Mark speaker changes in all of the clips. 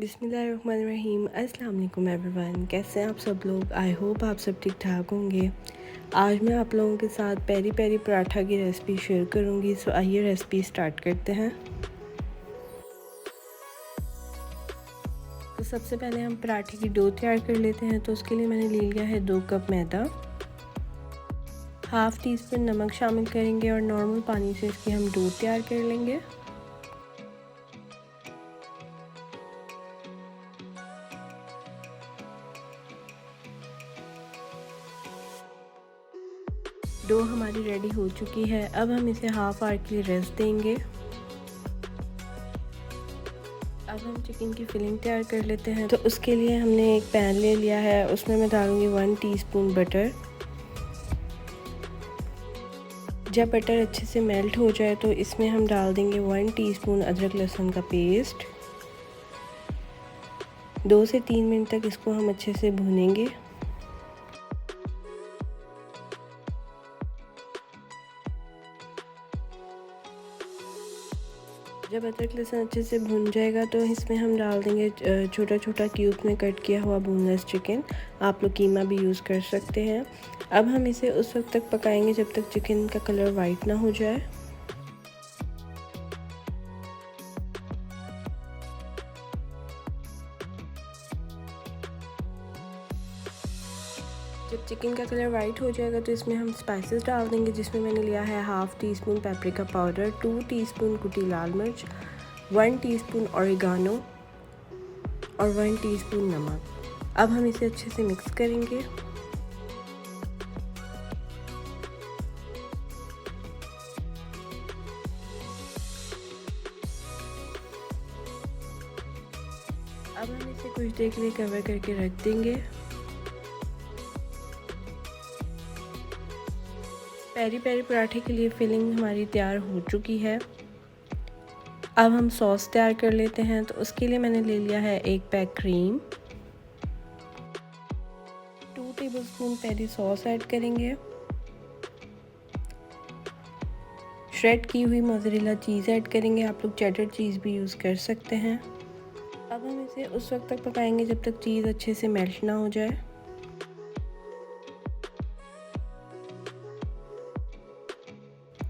Speaker 1: बिस्मिल्लाहिर्रहमानिर्रहीम। अस्सलाम वालेकुम एवरीवन। कैसे हैं आप सब लोग? आई होप आप सब ठीक ठाक होंगे। आज मैं आप लोगों के साथ पेरी पेरी पराठा की रेसिपी शेयर करूंगी। सो आइए रेसिपी स्टार्ट करते हैं। तो सबसे पहले हम पराठे की डो तैयार कर लेते हैं। तो उसके लिए मैंने ले लिया है 2 कप मैदा, हाफ़ टी स्पून नमक शामिल करेंगे और नॉर्मल पानी से इसकी हम डो तैयार कर लेंगे। डो हमारी रेडी हो चुकी है। अब हम इसे हाफ आवर के लिए रेस्ट देंगे। अब हम चिकन की फिलिंग तैयार कर लेते हैं। तो उसके लिए हमने एक पैन ले लिया है, उसमें मैं डालूंगी 1 टीस्पून बटर। जब बटर अच्छे से मेल्ट हो जाए तो इसमें हम डाल देंगे 1 टीस्पून अदरक लहसुन का पेस्ट। 2 से 3 मिनट तक इसको हम अच्छे से भूनेंगे। जब अदरक लहसुन अच्छे से भुन जाएगा तो इसमें हम डाल देंगे छोटा छोटा क्यूब में कट किया हुआ बोनलेस चिकन। आप लोग कीमा भी यूज़ कर सकते हैं। अब हम इसे उस वक्त तक पकाएंगे जब तक चिकन का कलर वाइट ना हो जाए। जब चिकन का कलर वाइट हो जाएगा तो इसमें हम स्पाइसेस डाल देंगे, जिसमें मैंने लिया है half tea spoon paprika powder, 2 teaspoon कुटी लाल मिर्च, 1 टीस्पून ओरिगानो और 1 टीस्पून नमक। अब हम इसे अच्छे से मिक्स करेंगे। अब हम इसे कुछ देर के लिए कवर करके रख देंगे। पेरी पेरी पराठे के लिए फिलिंग हमारी तैयार हो चुकी है। अब हम सॉस तैयार कर लेते हैं। तो उसके लिए मैंने ले लिया है 1 pack cream, 2 tablespoon peri sauce add करेंगे, श्रेड की हुई मोज़रेला चीज़ ऐड करेंगे। आप लोग चेडर चीज़ भी यूज़ कर सकते हैं। अब हम इसे उस वक्त तक पकाएंगे जब तक चीज़ अच्छे से मेल्ट ना हो जाए।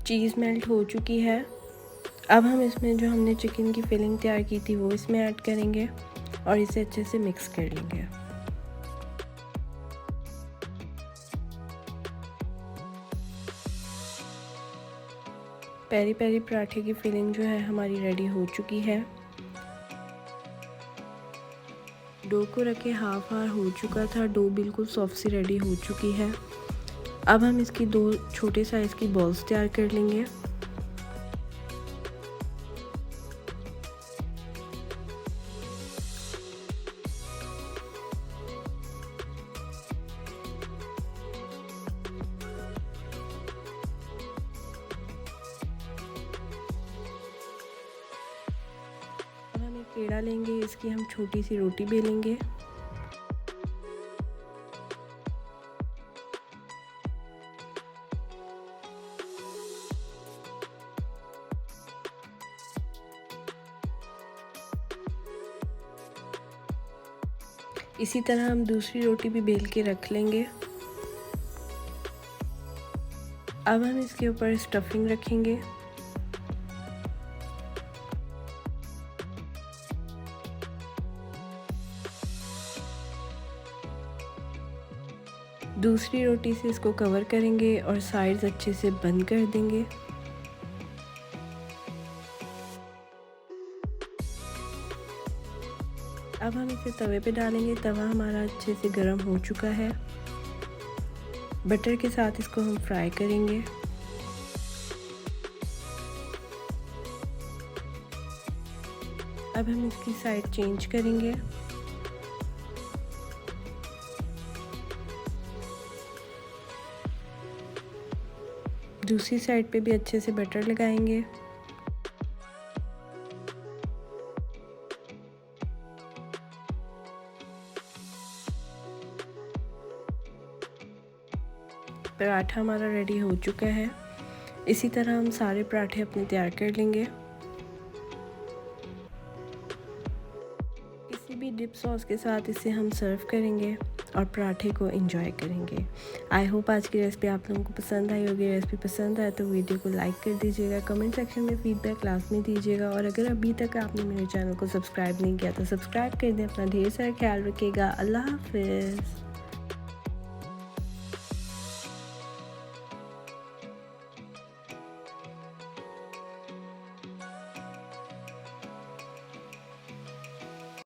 Speaker 1: चीज़ मेल्ट हो चुकी है। अब हम इसमें जो हमने चिकन की फिलिंग तैयार की थी वो इसमें ऐड करेंगे और इसे अच्छे से मिक्स कर लेंगे। पेरी पेरी पराठे की फिलिंग जो है हमारी रेडी हो चुकी है। डो को रखे हाफ आवर हो चुका था। डो बिल्कुल सॉफ्ट सी रेडी हो चुकी है। अब हम इसकी 2 छोटे साइज़ की बॉल्स तैयार कर लेंगे। अब हम एक पेड़ा लेंगे, इसकी हम छोटी सी रोटी बेलेंगे। इसी तरह हम दूसरी रोटी भी बेल के रख लेंगे। अब हम इसके ऊपर स्टफिंग रखेंगे। दूसरी रोटी से इसको कवर करेंगे और साइड्स अच्छे से बंद कर देंगे। अब हम इसे तवे पे डालेंगे। तवा हमारा अच्छे से गर्म हो चुका है। बटर के साथ इसको हम फ्राई करेंगे। अब हम इसकी साइड चेंज करेंगे। दूसरी साइड पे भी अच्छे से बटर लगाएंगे। पराठा हमारा रेडी हो चुका है। इसी तरह हम सारे पराठे अपने तैयार कर लेंगे। किसी भी डिप सॉस के साथ इसे हम सर्व करेंगे और पराठे को एंजॉय करेंगे। आई होप आज की रेसिपी आप लोगों को पसंद आई होगी। रेसिपी पसंद आए तो वीडियो को लाइक कर दीजिएगा, कमेंट सेक्शन में फीडबैक लाजमी दीजिएगा, और अगर अभी तक आपने मेरे चैनल को सब्सक्राइब नहीं किया तो सब्सक्राइब कर दें। अपना ढेर सारा ख्याल रखिएगा। अल्लाह हाफिज़।